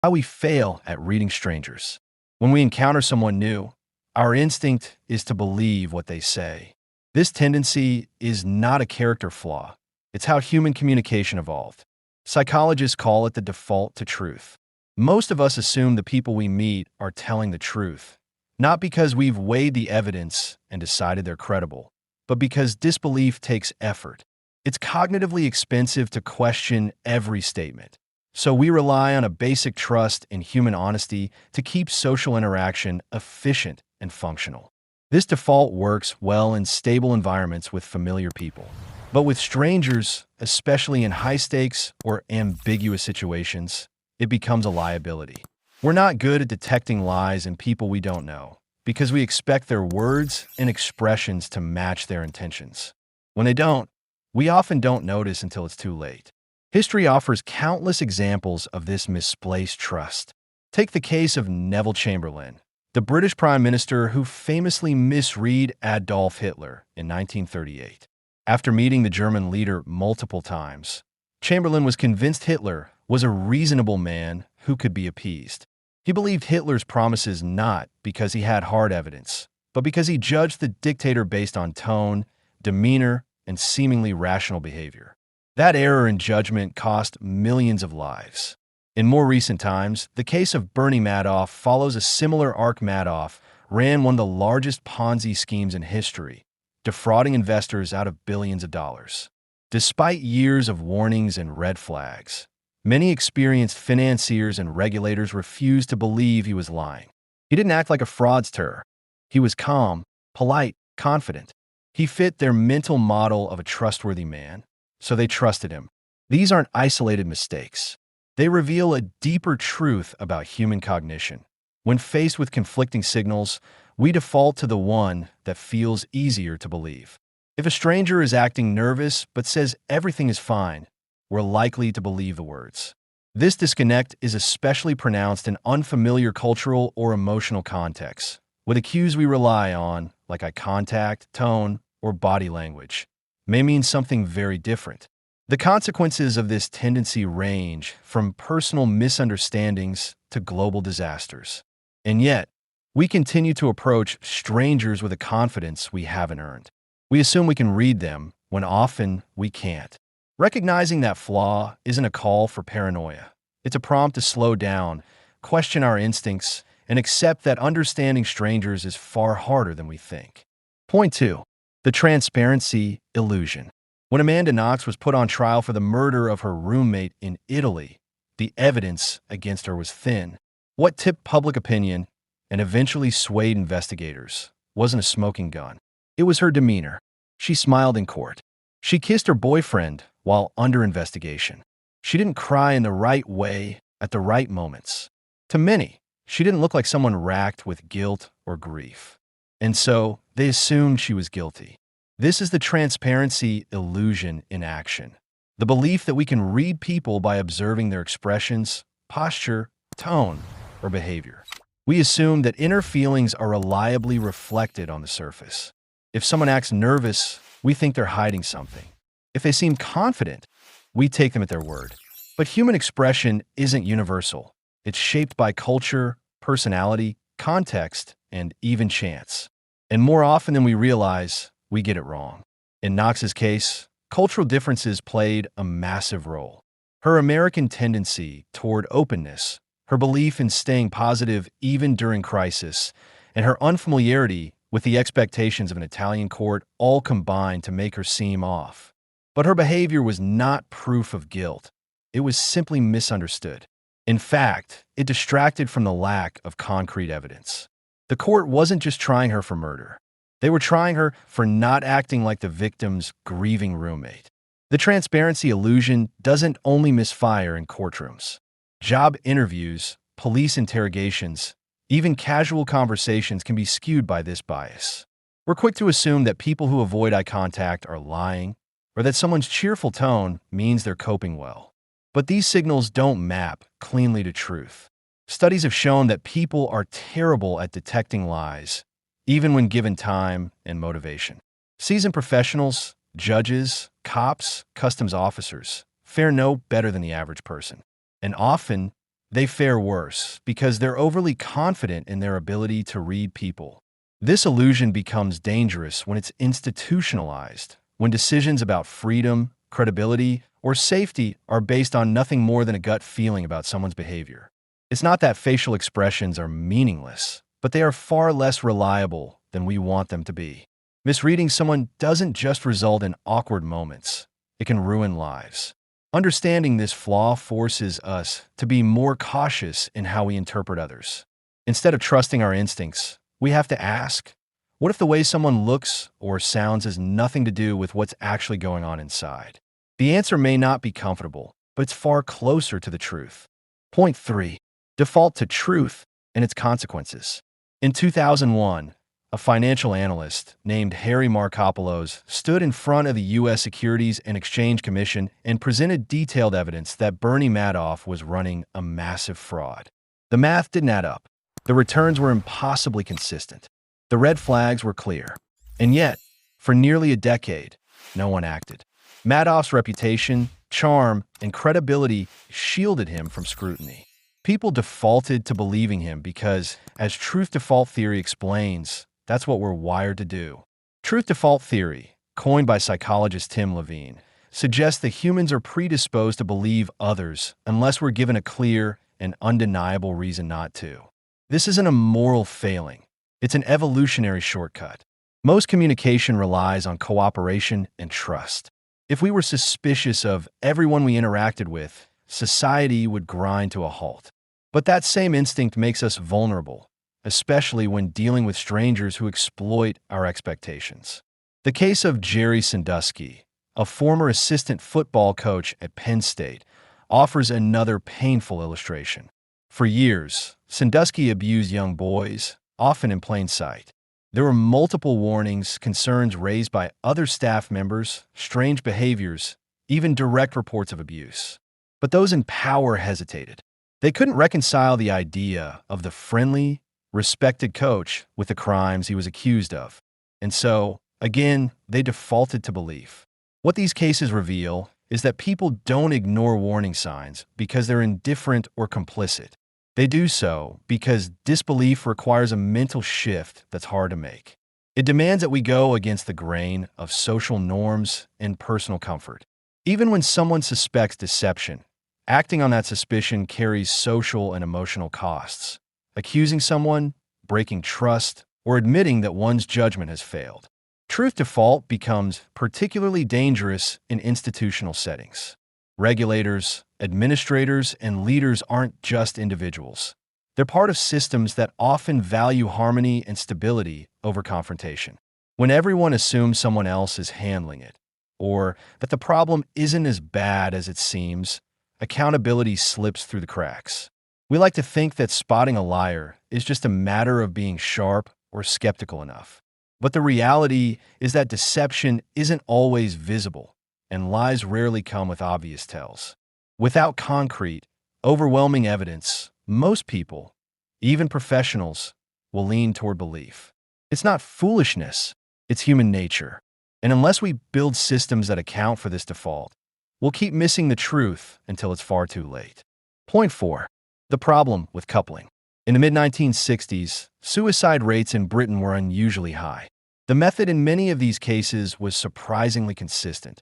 How we fail at reading strangers. When we encounter someone new, our instinct is to believe what they say. This tendency is not a character flaw. It's how human communication evolved. Psychologists call it the default to truth. Most of us assume the people we meet are telling the truth, not because we've weighed the evidence and decided they're credible, but because disbelief takes effort. It's cognitively expensive to question every statement. So we rely on a basic trust in human honesty to keep social interaction efficient and functional. This default works well in stable environments with familiar people. But with strangers, especially in high-stakes or ambiguous situations, it becomes a liability. We're not good at detecting lies in people we don't know because we expect their words and expressions to match their intentions. When they don't, we often don't notice until it's too late. History offers countless examples of this misplaced trust. Take the case of Neville Chamberlain, the British Prime Minister who famously misread Adolf Hitler in 1938. After meeting the German leader multiple times, Chamberlain was convinced Hitler was a reasonable man who could be appeased. He believed Hitler's promises not because he had hard evidence, but because he judged the dictator based on tone, demeanor, and seemingly rational behavior. That error in judgment cost millions of lives. In more recent times, the case of Bernie Madoff follows a similar arc. Madoff ran one of the largest Ponzi schemes in history, defrauding investors out of billions of dollars. Despite years of warnings and red flags, many experienced financiers and regulators refused to believe he was lying. He didn't act like a fraudster. He was calm, polite, confident. He fit their mental model of a trustworthy man, so they trusted him. These aren't isolated mistakes. They reveal a deeper truth about human cognition. When faced with conflicting signals, we default to the one that feels easier to believe. If a stranger is acting nervous but says everything is fine, we're likely to believe the words. This disconnect is especially pronounced in unfamiliar cultural or emotional contexts, with the cues we rely on, like eye contact, tone, or body language, may mean something very different. The consequences of this tendency range from personal misunderstandings to global disasters. And yet, we continue to approach strangers with a confidence we haven't earned. We assume we can read them when often we can't. Recognizing that flaw isn't a call for paranoia. It's a prompt to slow down, question our instincts, and accept that understanding strangers is far harder than we think. Point 2. The transparency illusion. When Amanda Knox was put on trial for the murder of her roommate in Italy, the evidence against her was thin. What tipped public opinion and eventually swayed investigators wasn't a smoking gun. It was her demeanor. She smiled in court. She kissed her boyfriend while under investigation. She didn't cry in the right way at the right moments. To many, she didn't look like someone racked with guilt or grief. And so, they assumed she was guilty. This is the transparency illusion in action. The belief that we can read people by observing their expressions, posture, tone, or behavior. We assume that inner feelings are reliably reflected on the surface. If someone acts nervous, we think they're hiding something. If they seem confident, we take them at their word. But human expression isn't universal. It's shaped by culture, personality, context, and even chance. And more often than we realize, we get it wrong. In Knox's case, cultural differences played a massive role. Her American tendency toward openness, her belief in staying positive even during crisis, and her unfamiliarity with the expectations of an Italian court all combined to make her seem off. But her behavior was not proof of guilt. It was simply misunderstood. In fact, it distracted from the lack of concrete evidence. The court wasn't just trying her for murder. They were trying her for not acting like the victim's grieving roommate. The transparency illusion doesn't only misfire in courtrooms. Job interviews, police interrogations, even casual conversations can be skewed by this bias. We're quick to assume that people who avoid eye contact are lying, or that someone's cheerful tone means they're coping well. But these signals don't map cleanly to truth. Studies have shown that people are terrible at detecting lies, even when given time and motivation. Seasoned professionals, judges, cops, customs officers fare no better than the average person. And often, they fare worse because they're overly confident in their ability to read people. This illusion becomes dangerous when it's institutionalized, when decisions about freedom, credibility, or safety are based on nothing more than a gut feeling about someone's behavior. It's not that facial expressions are meaningless, but they are far less reliable than we want them to be. Misreading someone doesn't just result in awkward moments, it can ruin lives. Understanding this flaw forces us to be more cautious in how we interpret others. Instead of trusting our instincts, we have to ask, what if the way someone looks or sounds has nothing to do with what's actually going on inside? The answer may not be comfortable, but it's far closer to the truth. Point 3. Default to truth and its consequences. In 2001, a financial analyst named Harry Markopolos stood in front of the U.S. Securities and Exchange Commission and presented detailed evidence that Bernie Madoff was running a massive fraud. The math didn't add up. The returns were impossibly consistent. The red flags were clear. And yet, for nearly a decade, no one acted. Madoff's reputation, charm, and credibility shielded him from scrutiny. People defaulted to believing him because, as truth default theory explains, that's what we're wired to do. Truth default theory, coined by psychologist Tim Levine, suggests that humans are predisposed to believe others unless we're given a clear and undeniable reason not to. This isn't a moral failing. It's an evolutionary shortcut. Most communication relies on cooperation and trust. If we were suspicious of everyone we interacted with, society would grind to a halt. But that same instinct makes us vulnerable, especially when dealing with strangers who exploit our expectations. The case of Jerry Sandusky, a former assistant football coach at Penn State, offers another painful illustration. For years, Sandusky abused young boys, often in plain sight. There were multiple warnings, concerns raised by other staff members, strange behaviors, even direct reports of abuse. But those in power hesitated. They couldn't reconcile the idea of the friendly, respected coach with the crimes he was accused of. And so, again, they defaulted to belief. What these cases reveal is that people don't ignore warning signs because they're indifferent or complicit. They do so because disbelief requires a mental shift that's hard to make. It demands that we go against the grain of social norms and personal comfort. Even when someone suspects deception, acting on that suspicion carries social and emotional costs. Accusing someone, breaking trust, or admitting that one's judgment has failed. Truth default becomes particularly dangerous in institutional settings. Regulators, administrators, and leaders aren't just individuals. They're part of systems that often value harmony and stability over confrontation. When everyone assumes someone else is handling it, or that the problem isn't as bad as it seems, accountability slips through the cracks. We like to think that spotting a liar is just a matter of being sharp or skeptical enough. But the reality is that deception isn't always visible, and lies rarely come with obvious tells. Without concrete, overwhelming evidence, most people, even professionals, will lean toward belief. It's not foolishness, it's human nature. And unless we build systems that account for this default, we'll keep missing the truth until it's far too late. Point 4. The problem with coupling. In the mid-1960s, suicide rates in Britain were unusually high. The method in many of these cases was surprisingly consistent: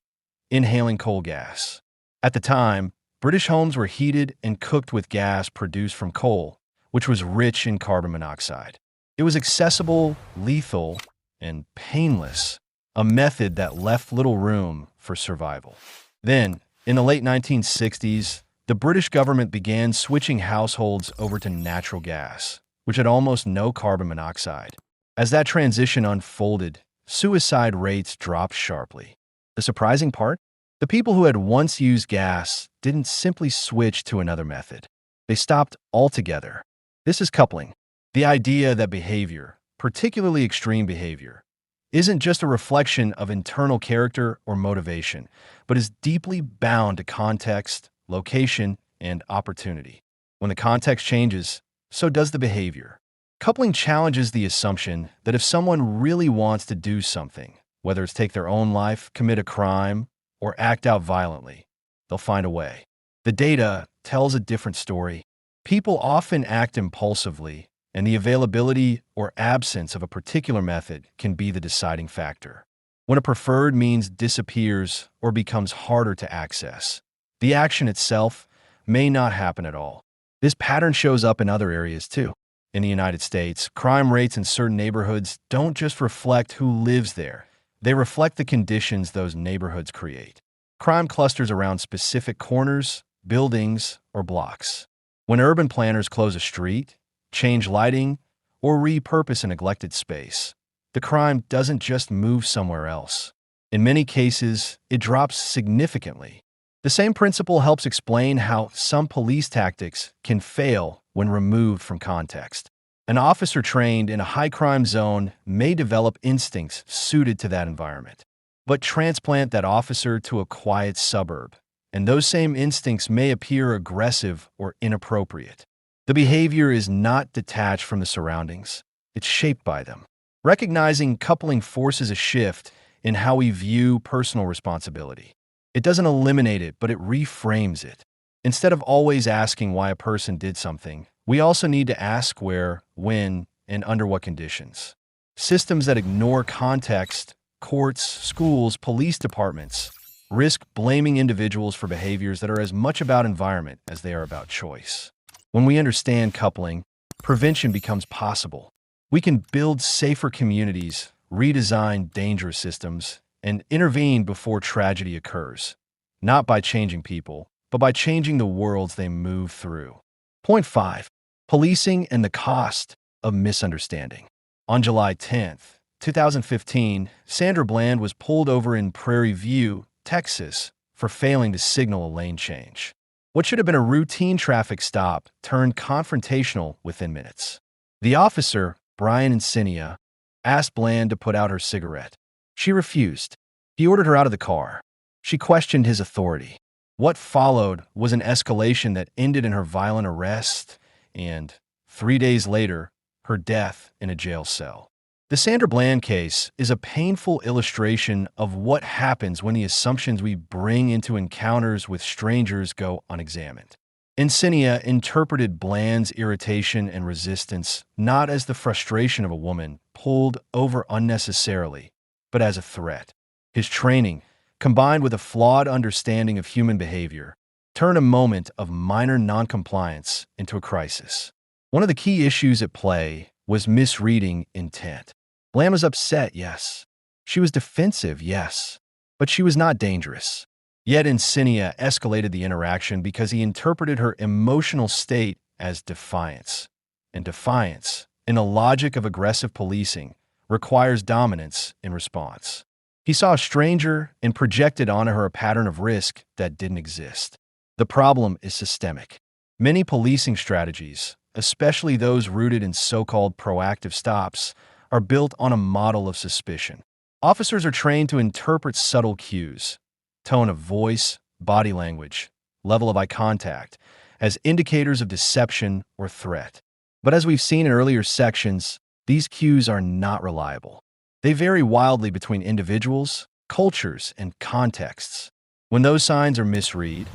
inhaling coal gas. At the time, British homes were heated and cooked with gas produced from coal, which was rich in carbon monoxide. It was accessible, lethal, and painless, a method that left little room for survival. Then, in the late 1960s, the British government began switching households over to natural gas, which had almost no carbon monoxide. As that transition unfolded, suicide rates dropped sharply. The surprising part? The people who had once used gas didn't simply switch to another method. They stopped altogether. This is coupling. The idea that behavior, particularly extreme behavior, isn't just a reflection of internal character or motivation, but is deeply bound to context, location, and opportunity. When the context changes, so does the behavior. Coupling challenges the assumption that if someone really wants to do something, whether it's take their own life, commit a crime, or act out violently, they'll find a way. The data tells a different story. People often act impulsively, and the availability or absence of a particular method can be the deciding factor. When a preferred means disappears or becomes harder to access, the action itself may not happen at all. This pattern shows up in other areas too. In the United States, crime rates in certain neighborhoods don't just reflect who lives there, they reflect the conditions those neighborhoods create. Crime clusters around specific corners, buildings, or blocks. When urban planners close a street, change lighting, or repurpose a neglected space, the crime doesn't just move somewhere else. In many cases, it drops significantly. The same principle helps explain how some police tactics can fail when removed from context. An officer trained in a high-crime zone may develop instincts suited to that environment, but transplant that officer to a quiet suburb, and those same instincts may appear aggressive or inappropriate. The behavior is not detached from the surroundings, it's shaped by them. Recognizing coupling forces a shift in how we view personal responsibility. It doesn't eliminate it, but it reframes it. Instead of always asking why a person did something, we also need to ask where, when, and under what conditions. Systems that ignore context, courts, schools, police departments, risk blaming individuals for behaviors that are as much about environment as they are about choice. When we understand coupling, prevention becomes possible. We can build safer communities, redesign dangerous systems, and intervene before tragedy occurs, not by changing people, but by changing the worlds they move through. Point 5. Policing and the cost of misunderstanding. On July 10th, 2015, Sandra Bland was pulled over in Prairie View, Texas, for failing to signal a lane change. What should have been a routine traffic stop turned confrontational within minutes. The officer, Brian Encinia, asked Bland to put out her cigarette. She refused. He ordered her out of the car. She questioned his authority. What followed was an escalation that ended in her violent arrest and, 3 days later, her death in a jail cell. The Sandra Bland case is a painful illustration of what happens when the assumptions we bring into encounters with strangers go unexamined. Encinia interpreted Bland's irritation and resistance not as the frustration of a woman pulled over unnecessarily, but as a threat. His training, combined with a flawed understanding of human behavior, turned a moment of minor noncompliance into a crisis. One of the key issues at play was misreading intent. Bland was upset, yes. She was defensive, yes. But she was not dangerous. Yet Encinia escalated the interaction because he interpreted her emotional state as defiance. And defiance, in the logic of aggressive policing, requires dominance in response. He saw a stranger and projected onto her a pattern of risk that didn't exist. The problem is systemic. Many policing strategies, especially those rooted in so-called proactive stops, are built on a model of suspicion. Officers are trained to interpret subtle cues, tone of voice, body language, level of eye contact, as indicators of deception or threat. But as we've seen in earlier sections, these cues are not reliable. They vary wildly between individuals, cultures, and contexts. When those signs are misread,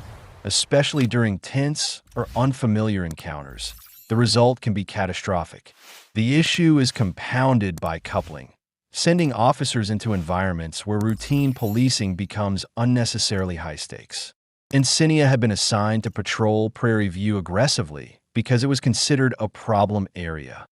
especially during tense or unfamiliar encounters, the result can be catastrophic. The issue is compounded by coupling, sending officers into environments where routine policing becomes unnecessarily high stakes. Encinia had been assigned to patrol Prairie View aggressively because it was considered a problem area.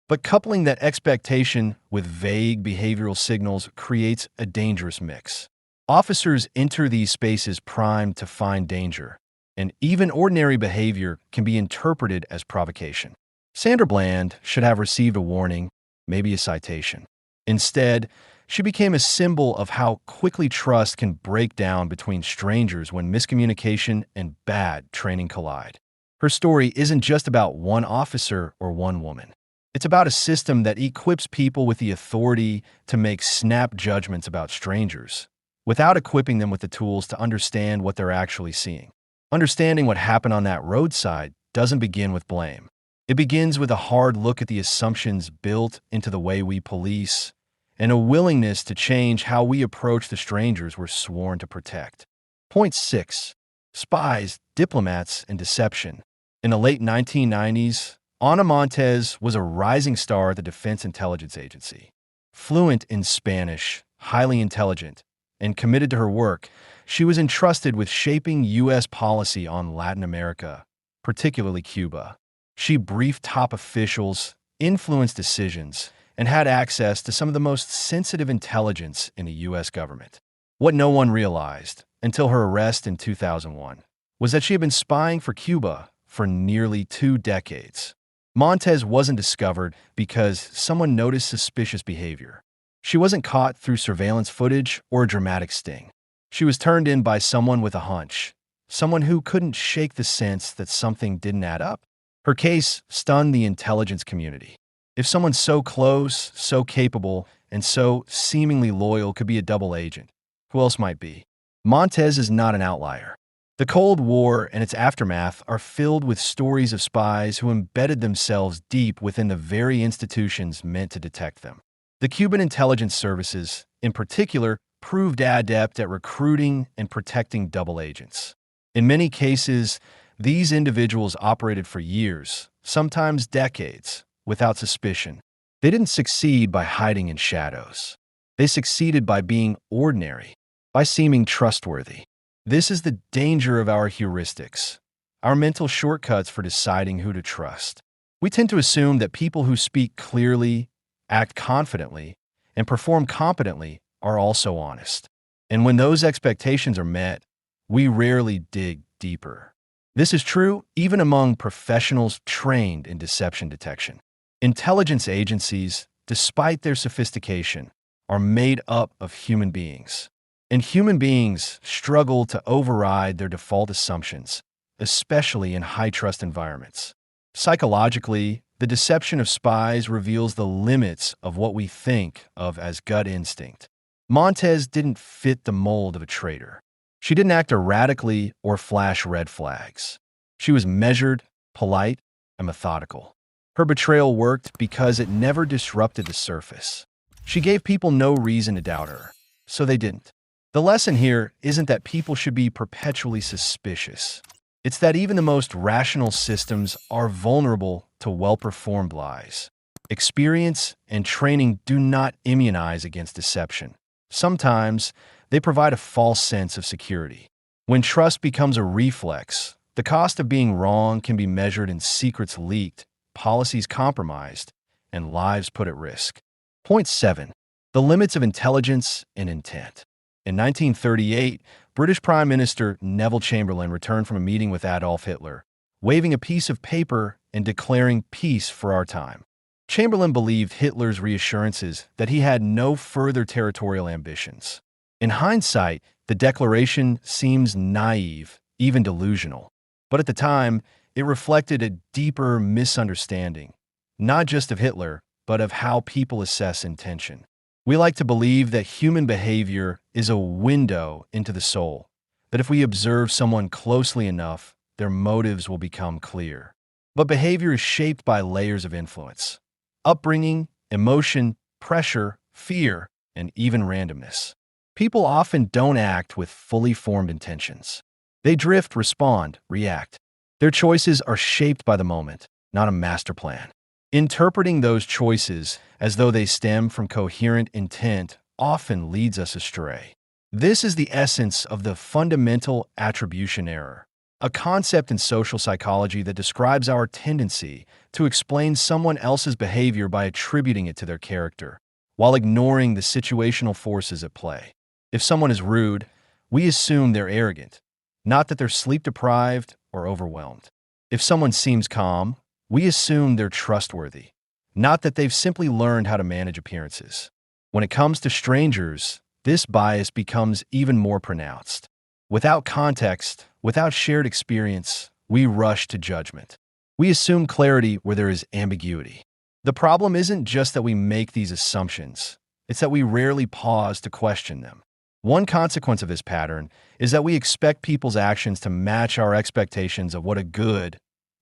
But coupling that expectation with vague behavioral signals creates a dangerous mix. Officers enter these spaces primed to find danger, and even ordinary behavior can be interpreted as provocation. Sandra Bland should have received a warning, maybe a citation. Instead, she became a symbol of how quickly trust can break down between strangers when miscommunication and bad training collide. Her story isn't just about one officer or one woman. It's about a system that equips people with the authority to make snap judgments about strangers, without equipping them with the tools to understand what they're actually seeing. Understanding what happened on that roadside doesn't begin with blame. It begins with a hard look at the assumptions built into the way we police, and a willingness to change how we approach the strangers we're sworn to protect. Point 6. Spies, diplomats, and deception. In the late 1990s, Ana Montes was a rising star at the Defense Intelligence Agency. Fluent in Spanish, highly intelligent, and committed to her work, she was entrusted with shaping U.S. policy on Latin America, particularly Cuba. She briefed top officials, influenced decisions, and had access to some of the most sensitive intelligence in the U.S. government. What no one realized, until her arrest in 2001, was that she had been spying for Cuba for nearly 2 decades. Montes wasn't discovered because someone noticed suspicious behavior. She wasn't caught through surveillance footage or a dramatic sting. She was turned in by someone with a hunch, someone who couldn't shake the sense that something didn't add up. Her case stunned the intelligence community. If someone so close, so capable, and so seemingly loyal could be a double agent, who else might be? Montes is not an outlier. The Cold War and its aftermath are filled with stories of spies who embedded themselves deep within the very institutions meant to detect them. The Cuban intelligence services, in particular, proved adept at recruiting and protecting double agents. In many cases, these individuals operated for years, sometimes decades, without suspicion. They didn't succeed by hiding in shadows. They succeeded by being ordinary, by seeming trustworthy. This is the danger of our heuristics, our mental shortcuts for deciding who to trust. We tend to assume that people who speak clearly, act confidently, and perform competently are also honest. And when those expectations are met, we rarely dig deeper. This is true even among professionals trained in deception detection. Intelligence agencies, despite their sophistication, are made up of human beings. And human beings struggle to override their default assumptions, especially in high-trust environments. Psychologically, the deception of spies reveals the limits of what we think of as gut instinct. Montes didn't fit the mold of a traitor. She didn't act erratically or flash red flags. She was measured, polite, and methodical. Her betrayal worked because it never disrupted the surface. She gave people no reason to doubt her, so they didn't. The lesson here isn't that people should be perpetually suspicious. It's that even the most rational systems are vulnerable to well-performed lies. Experience and training do not immunize against deception. Sometimes, they provide a false sense of security. When trust becomes a reflex, the cost of being wrong can be measured in secrets leaked, policies compromised, and lives put at risk. Point 7. The limits of intelligence and intent. In 1938, British Prime Minister Neville Chamberlain returned from a meeting with Adolf Hitler, waving a piece of paper and declaring peace for our time. Chamberlain believed Hitler's reassurances that he had no further territorial ambitions. In hindsight, the declaration seems naive, even delusional. But at the time, it reflected a deeper misunderstanding, not just of Hitler, but of how people assess intention. We like to believe that human behavior is a window into the soul, that if we observe someone closely enough, their motives will become clear. But behavior is shaped by layers of influence: upbringing, emotion, pressure, fear, and even randomness. People often don't act with fully formed intentions. They drift, respond, react. Their choices are shaped by the moment, not a master plan. Interpreting those choices as though they stem from coherent intent often leads us astray. This is the essence of the fundamental attribution error, a concept in social psychology that describes our tendency to explain someone else's behavior by attributing it to their character, while ignoring the situational forces at play. If someone is rude, we assume they're arrogant, not that they're sleep-deprived or overwhelmed. If someone seems calm, we assume they're trustworthy, not that they've simply learned how to manage appearances. When it comes to strangers, this bias becomes even more pronounced. Without context, without shared experience, we rush to judgment. We assume clarity where there is ambiguity. The problem isn't just that we make these assumptions, it's that we rarely pause to question them. One consequence of this pattern is that we expect people's actions to match our expectations of what a good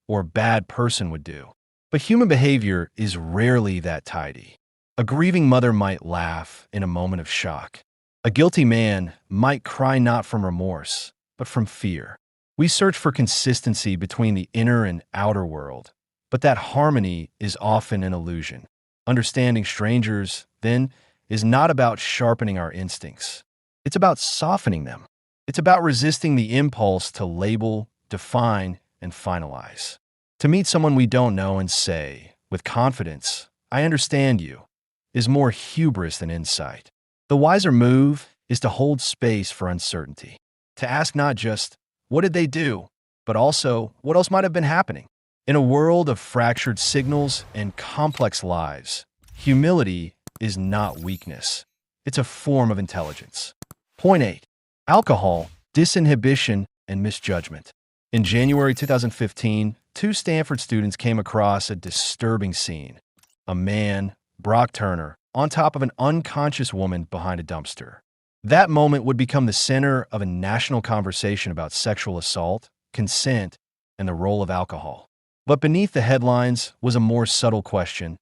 or bad person would do. But human behavior is rarely that tidy. A grieving mother might laugh in a moment of shock. A guilty man might cry not from remorse, but from fear. We search for consistency between the inner and outer world, but that harmony is often an illusion. Understanding strangers, then, is not about sharpening our instincts. It's about softening them. It's about resisting the impulse to label, define, and finalize. To meet someone we don't know and say, with confidence, "I understand you," is more hubris than insight. The wiser move is to hold space for uncertainty, to ask not just, "What did they do?" but also, "What else might have been happening?" In a world of fractured signals and complex lives, humility is not weakness. It's a form of intelligence. Point 8. Alcohol, disinhibition, and misjudgment. In January 2015, two Stanford students came across a disturbing scene. A man, Brock Turner, on top of an unconscious woman behind a dumpster. That moment would become the center of a national conversation about sexual assault, consent, and the role of alcohol. But beneath the headlines was a more subtle question.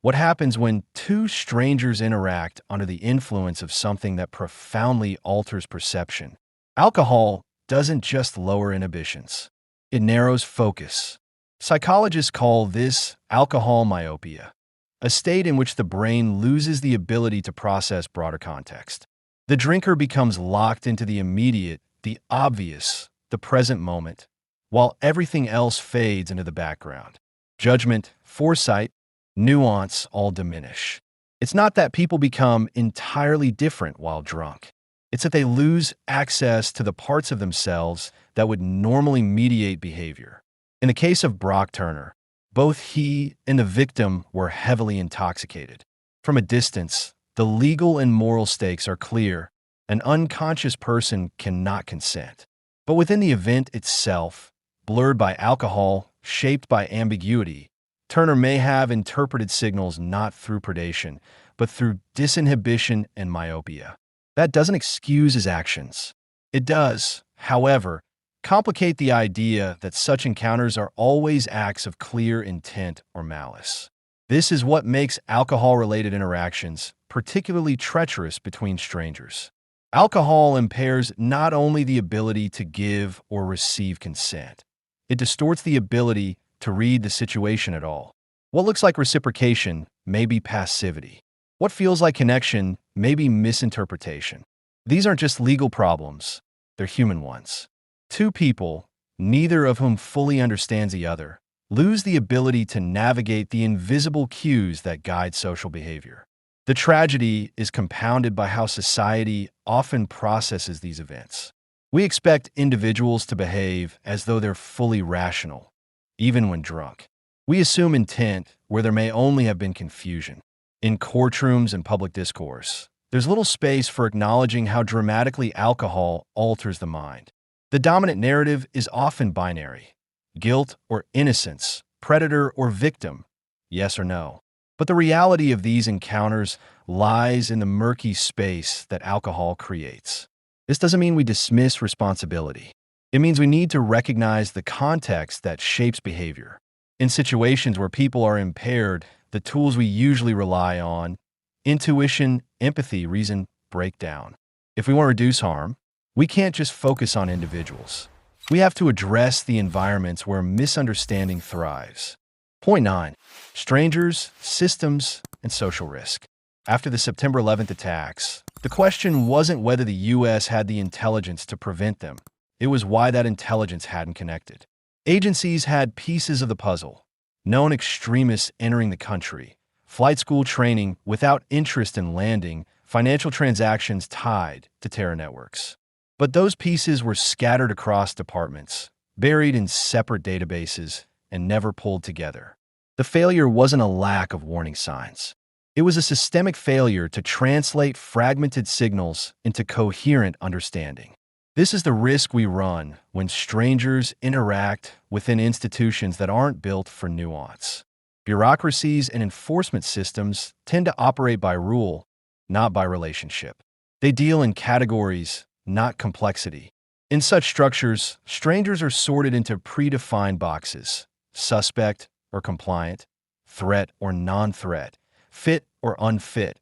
What happens when two strangers interact under the influence of something that profoundly alters perception? Alcohol doesn't just lower inhibitions. It narrows focus. Psychologists call this alcohol myopia, a state in which the brain loses the ability to process broader context. The drinker becomes locked into the immediate, the obvious, the present moment, while everything else fades into the background. Judgment, foresight, nuance all diminish. It's not that people become entirely different while drunk. It's that they lose access to the parts of themselves that would normally mediate behavior. In the case of Brock Turner, both he and the victim were heavily intoxicated. From a distance, the legal and moral stakes are clear. An unconscious person cannot consent. But within the event itself, blurred by alcohol, shaped by ambiguity, Turner may have interpreted signals not through predation, but through disinhibition and myopia. That doesn't excuse his actions. It does, however, complicate the idea that such encounters are always acts of clear intent or malice. This is what makes alcohol-related interactions particularly treacherous between strangers. Alcohol impairs not only the ability to give or receive consent, it distorts the ability to read the situation at all. What looks like reciprocation may be passivity. What feels like connection may be misinterpretation. These aren't just legal problems, they're human ones. Two people, neither of whom fully understands the other, lose the ability to navigate the invisible cues that guide social behavior. The tragedy is compounded by how society often processes these events. We expect individuals to behave as though they're fully rational, even when drunk. We assume intent where there may only have been confusion. In courtrooms and public discourse, there's little space for acknowledging how dramatically alcohol alters the mind. The dominant narrative is often binary: guilt or innocence, predator or victim, yes or no. But the reality of these encounters lies in the murky space that alcohol creates. This doesn't mean we dismiss responsibility. It means we need to recognize the context that shapes behavior. In situations where people are impaired, the tools we usually rely on, intuition, empathy, reason, break down. If we want to reduce harm, we can't just focus on individuals. We have to address the environments where misunderstanding thrives. Point 9. Strangers, systems, and social risk. After the September 11th attacks, the question wasn't whether the U.S. had the intelligence to prevent them. It was why that intelligence hadn't connected. Agencies had pieces of the puzzle: known extremists entering the country, flight school training without interest in landing, financial transactions tied to terror networks. But those pieces were scattered across departments, buried in separate databases, and never pulled together. The failure wasn't a lack of warning signs. It was a systemic failure to translate fragmented signals into coherent understanding. This is the risk we run when strangers interact within institutions that aren't built for nuance. Bureaucracies and enforcement systems tend to operate by rule, not by relationship. They deal in categories, not complexity. In such structures, strangers are sorted into predefined boxes: suspect or compliant, threat or non-threat, fit or unfit,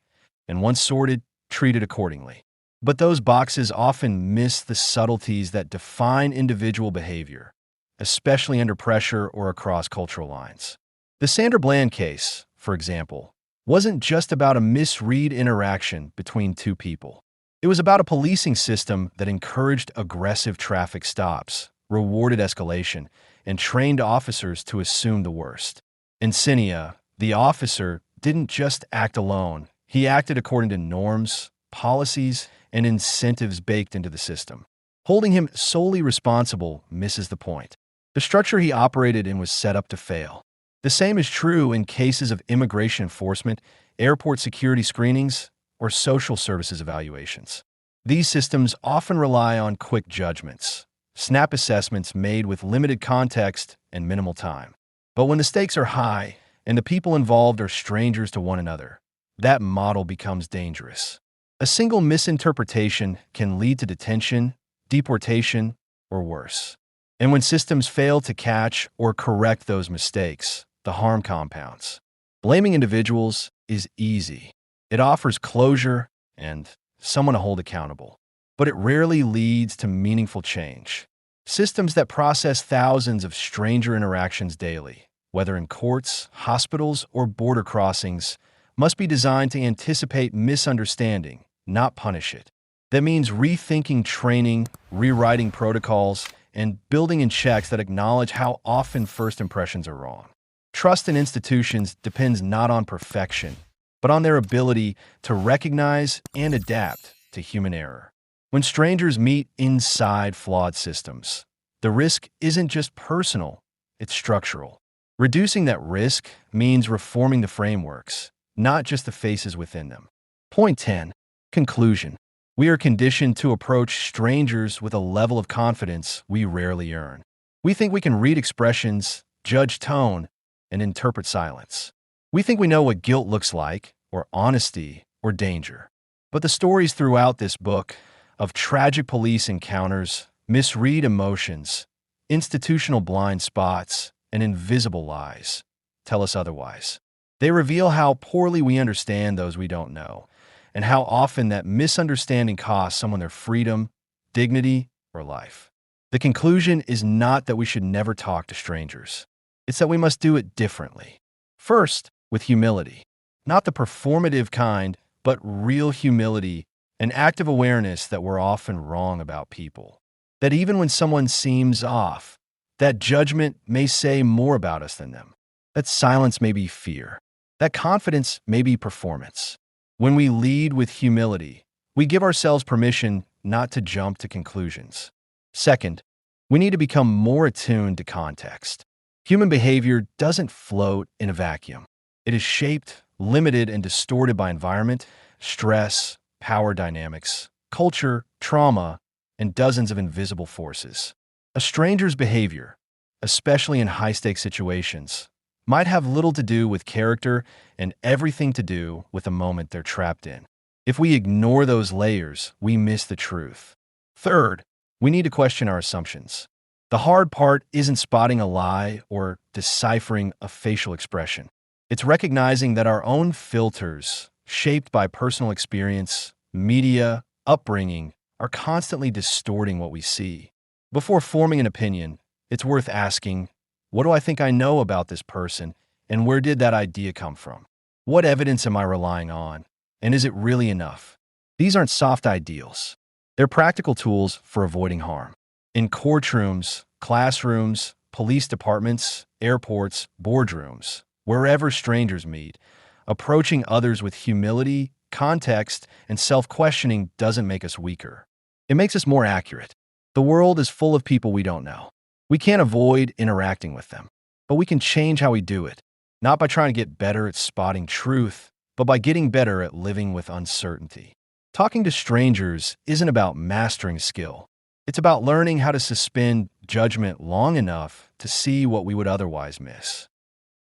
and once sorted, treated accordingly. But those boxes often miss the subtleties that define individual behavior, especially under pressure or across cultural lines. The Sandra Bland case, for example, wasn't just about a misread interaction between two people. It was about a policing system that encouraged aggressive traffic stops, rewarded escalation, and trained officers to assume the worst. In Cinia, the officer didn't just act alone. He acted according to norms, policies, and incentives baked into the system. Holding him solely responsible misses the point. The structure he operated in was set up to fail. The same is true in cases of immigration enforcement, airport security screenings, or social services evaluations. These systems often rely on quick judgments, snap assessments made with limited context and minimal time. But when the stakes are high and the people involved are strangers to one another, that model becomes dangerous. A single misinterpretation can lead to detention, deportation, or worse. And when systems fail to catch or correct those mistakes, the harm compounds. Blaming individuals is easy. It offers closure and someone to hold accountable. But it rarely leads to meaningful change. Systems that process thousands of stranger interactions daily, whether in courts, hospitals, or border crossings, must be designed to anticipate misunderstanding, not punish it. That means rethinking training, rewriting protocols, and building in checks that acknowledge how often first impressions are wrong. Trust in institutions depends not on perfection, but on their ability to recognize and adapt to human error. When strangers meet inside flawed systems, the risk isn't just personal, it's structural. Reducing that risk means reforming the frameworks, not just the faces within them. Point 10. Conclusion. We are conditioned to approach strangers with a level of confidence we rarely earn. We think we can read expressions, judge tone, and interpret silence. We think we know what guilt looks like, or honesty, or danger. But the stories throughout this book of tragic police encounters, misread emotions, institutional blind spots, and invisible lies tell us otherwise. They reveal how poorly we understand those we don't know, and how often that misunderstanding costs someone their freedom, dignity, or life. The conclusion is not that we should never talk to strangers. It's that we must do it differently. First, with humility. Not the performative kind, but real humility, an active awareness that we're often wrong about people. That even when someone seems off, that judgment may say more about us than them. That silence may be fear. That confidence may be performance. When we lead with humility, we give ourselves permission not to jump to conclusions. Second, we need to become more attuned to context. Human behavior doesn't float in a vacuum. It is shaped, limited, and distorted by environment, stress, power dynamics, culture, trauma, and dozens of invisible forces. A stranger's behavior, especially in high-stakes situations, might have little to do with character and everything to do with the moment they're trapped in. If we ignore those layers, we miss the truth. Third, we need to question our assumptions. The hard part isn't spotting a lie or deciphering a facial expression. It's recognizing that our own filters, shaped by personal experience, media, upbringing, are constantly distorting what we see. Before forming an opinion, it's worth asking, what do I think I know about this person, and where did that idea come from? What evidence am I relying on, and is it really enough? These aren't soft ideals. They're practical tools for avoiding harm. In courtrooms, classrooms, police departments, airports, boardrooms, wherever strangers meet, approaching others with humility, context, and self-questioning doesn't make us weaker. It makes us more accurate. The world is full of people we don't know. We can't avoid interacting with them, but we can change how we do it, not by trying to get better at spotting truth, but by getting better at living with uncertainty. Talking to strangers isn't about mastering skill. It's about learning how to suspend judgment long enough to see what we would otherwise miss.